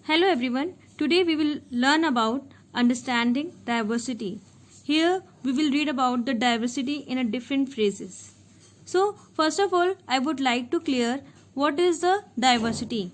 Hello everyone. Today we will learn about understanding diversity. Here we will read about the diversity in a different phrases. So first of all, I would like to clear what is the diversity.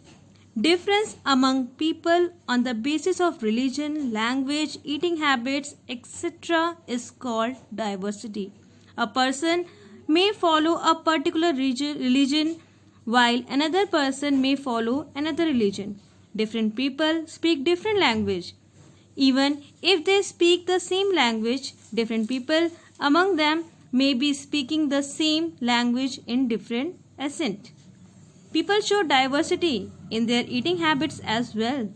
Difference among people on the basis of religion, language, eating habits, etc. is called diversity. A person may follow a particular religion while another person may follow another religion. Different people speak different language. Even if they speak the same language, different people among them may be speaking the same language in different accent. People show diversity in their eating habits as well.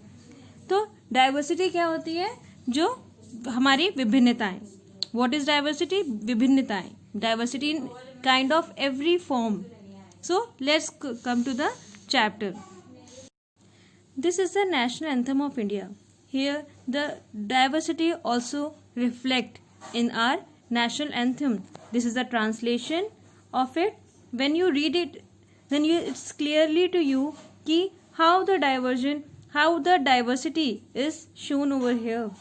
तो diversity क्या होती है? जो हमारी विभिन्नताएं. What is diversity? विभिन्नताएं. Diversity in kind of every form. So let's come to the chapter. This is the national anthem of India. Here the diversity also reflect in our national anthem. This is the translation of it. When you read it, then it's clearly to you ki how the diversity is shown over here.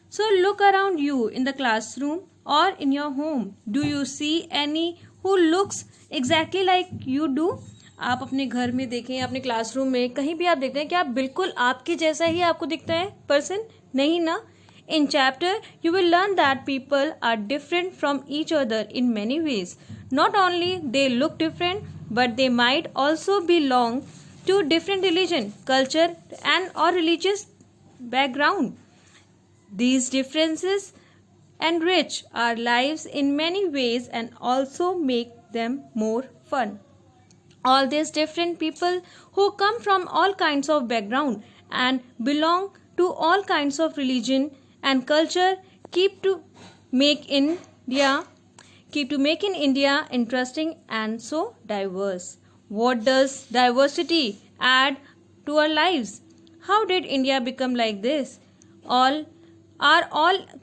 So look around you in the classroom or in your home. Do you see any who looks exactly like you do? आप अपने घर में देखें, अपने classroom में, कहीं भी आप देखते हैं कि आप बिल्कुल आपके जैसा ही आपको दिखता है पर्सन? नहीं ना. In chapter, you will learn that people are different from each other in many ways. Not only they look different, but they might also belong to different religion, culture, and or religious background. These differences enrich our lives in many ways and also make them more fun. All these different people who come from all kinds of background and belong to all kinds of religion and culture keep to make India interesting and so diverse. What does diversity add to our lives? How did India become like this? All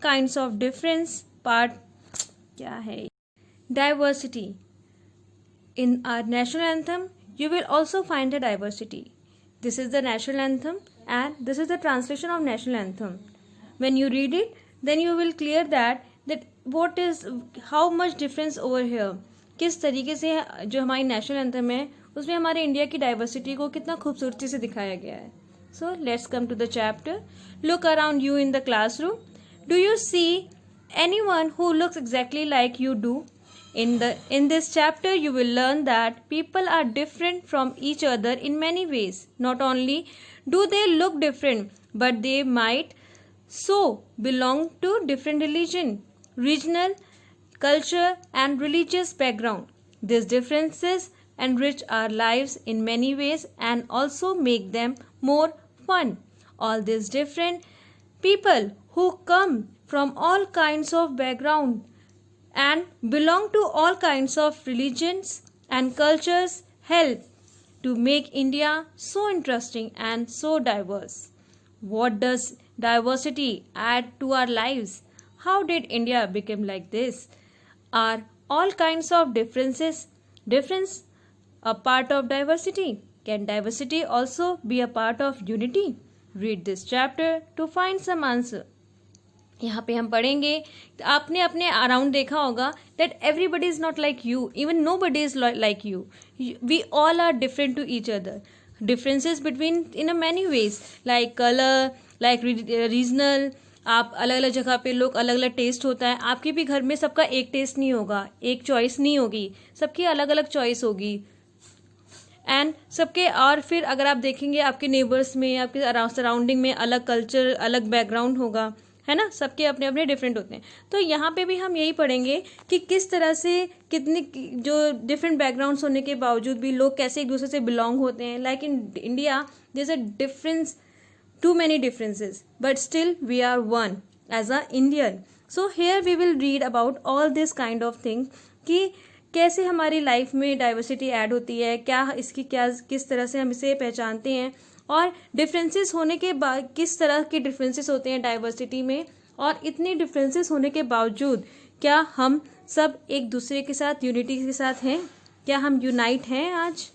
kinds of difference part क्या है? Diversity. In our national anthem, you will also find the diversity. This is the national anthem and this is the translation of national anthem. When you read it, then you will clear that how much difference over here. किस तरीके से जो हमारी national anthem है उसमें हमारे India की diversity को कितना खूबसूरती से दिखाया गया है. So let's come to the chapter. Look around you in the classroom. Do you see anyone who looks exactly like you do? In this chapter, you will learn that people are different from each other in many ways. Not only do they look different, but they might so belong to different religion, regional, culture, and religious background. These differences enrich our lives in many ways and also make them more fun. All these different people who come from all kinds of background and belong to all kinds of religions and cultures help to make India so interesting and so diverse. What does diversity add to our lives? How did India become like this? Are all kinds of difference a part of diversity? Can diversity also be a part of unity? Read this chapter to find some answer. यहाँ पे हम पढ़ेंगे. आपने अपने around देखा होगा that everybody is not like you, even nobody is like you. We all are different to each other. Differences between in a many ways like color, like regional. आप अलग अलग जगह पे लोग अलग अलग टेस्ट होता है. आपके भी घर में सबका एक टेस्ट नहीं होगा, एक चॉइस नहीं होगी, सबकी अलग अलग चॉइस होगी. एंड सबके और फिर अगर आप देखेंगे आपके नेबर्स में, आपके सराउंडिंग में अलग कल्चर, अलग बैकग्राउंड होगा, है ना. सबके अपने अपने डिफरेंट होते हैं. तो यहाँ पे भी हम यही पढ़ेंगे कि किस तरह से कितने जो डिफरेंट बैकग्राउंड्स होने के बावजूद भी लोग कैसे एक दूसरे से बिलोंग होते हैं. Like in India there is a difference, too many differences, but still we are one as a Indian. So here we will read about all this kind of thing कि कैसे हमारी लाइफ में diversity add होती है, किस तरह से हम इसे पहचानते हैं और डिफरेंसेस होने के बाद किस तरह के डिफरेंसेस होते हैं डाइवर्सिटी में. और इतने डिफरेंसेस होने के बावजूद क्या हम सब एक दूसरे के साथ यूनिटी के साथ हैं? क्या हम यूनाइट हैं आज?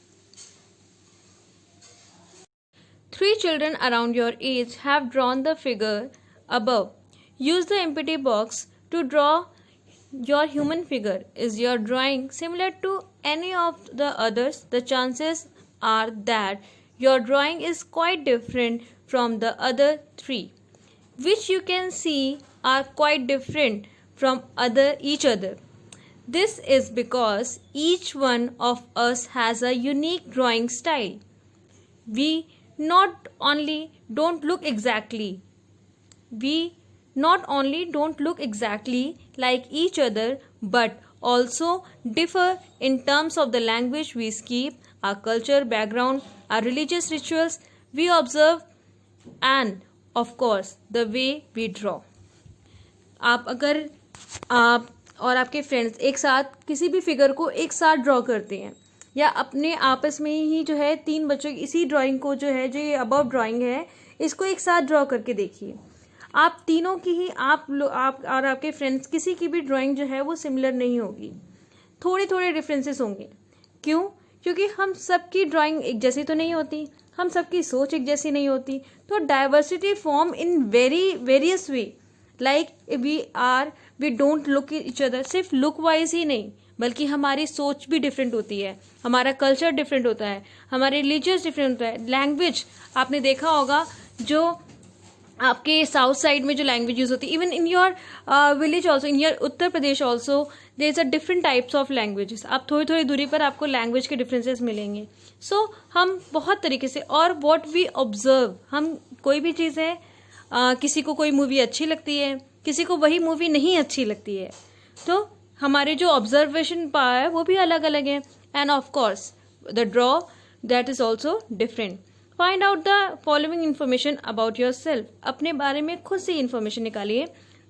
3 children around your age have drawn the figure above. Use the empty box to draw your human figure. Is your drawing similar to any of the others? The chances are that your drawing is quite different from the other 3, which you can see are quite different from each other. This is because each one of us has a unique drawing style. We not only don't look exactly like each other, but also differ in terms of the language we speak, our culture, background, our religious rituals we observe, and of course the way we draw. अगर आप और आपके friends एक साथ किसी भी figure को एक साथ ड्रॉ करते हैं, या अपने आपस में ही जो है 3 बच्चों की इसी ड्राइंग को जो है, जो ये अबव ड्राइंग है, इसको एक साथ ड्रॉ करके देखिए, आप तीनों की ही आप और आपके फ्रेंड्स किसी की भी ड्राइंग जो है वो सिमिलर नहीं होगी, थोड़े थोड़े डिफरेंसेस होंगे. क्यों? क्योंकि हम सबकी ड्राइंग एक जैसी तो नहीं होती, हम सबकी सोच एक जैसी नहीं होती. तो diversity form in various way, like we don't look each other. सिर्फ लुक वाइज ही नहीं, बल्कि हमारी सोच भी डिफरेंट होती है, हमारा कल्चर डिफरेंट होता है, हमारे रिलीजियस डिफरेंट होता है. लैंग्वेज आपने देखा होगा, जो आपके साउथ साइड में जो लैंग्वेज यूज होती है, even in your village also, in your Uttar Pradesh also, there is a different types of languages. आप थोड़ी थोड़ी दूरी पर आपको लैंग्वेज के डिफरेंसेस मिलेंगे. सो हम बहुत तरीके से, और वॉट वी ऑब्जर्व, हम कोई भी चीज़ है, किसी को कोई मूवी अच्छी लगती है, किसी को वही मूवी नहीं अच्छी लगती है, तो हमारे जो ऑब्जर्वेशन पावर है वो भी अलग अलग है. End of course the draw that is also different. Find out the following information about your self. अपने बारे में खुद से इन्फॉर्मेशन निकालिए.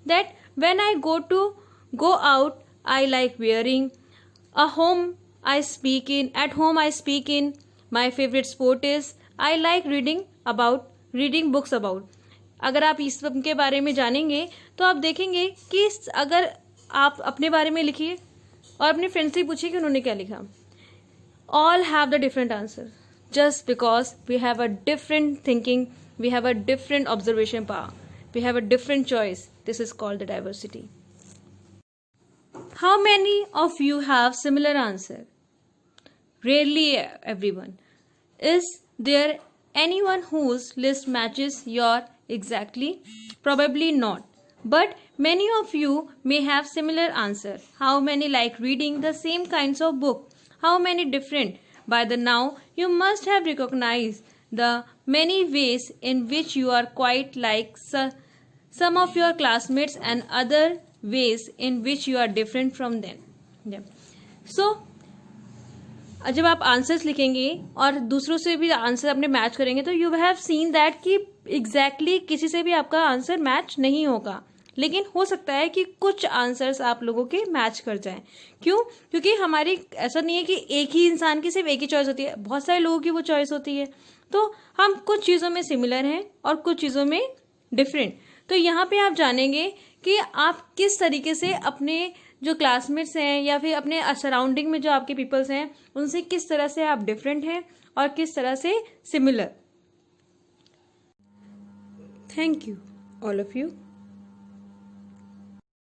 That when I go out I like wearing, at home I speak in, my favorite sport is, I like reading books about. अगर आप इस सब के बारे में जानेंगे तो आप देखेंगे कि अगर आप अपने बारे में लिखिए और अपने फ्रेंड से पूछिए कि उन्होंने क्या लिखा, all have the different answer, just because we have a different thinking, we have a different observation power, we have a different choice. This is called the diversity. How many of you have similar answer? Rarely everyone. Is there anyone whose list matches your exactly? Probably not. But many of you may have similar answer. How many like reading the same kinds of book? How many different? By the now, you must have recognized the many ways in which you are quite like some of your classmates and other ways in which you are different from them. So, जब आप answers लिखेंगे और दूसरों से भी answer अपने match करेंगे तो यू हैव सीन दैट कि एग्जैक्टली किसी से भी आपका आंसर मैच नहीं होगा, लेकिन हो सकता है कि कुछ आंसर्स आप लोगों के मैच कर जाएं. क्यों? क्योंकि हमारी ऐसा नहीं है कि एक ही इंसान की सिर्फ एक ही चॉइस होती है, बहुत सारे लोगों की वो चॉइस होती है. तो हम कुछ चीज़ों में सिमिलर हैं और कुछ चीज़ों में डिफरेंट. तो यहाँ पे आप जानेंगे कि आप किस तरीके से अपने जो क्लासमेट्स हैं या फिर अपने सराउंडिंग में जो आपके पीपल्स हैं उनसे किस तरह से आप डिफरेंट हैं और किस तरह से similar. Thank you all of you.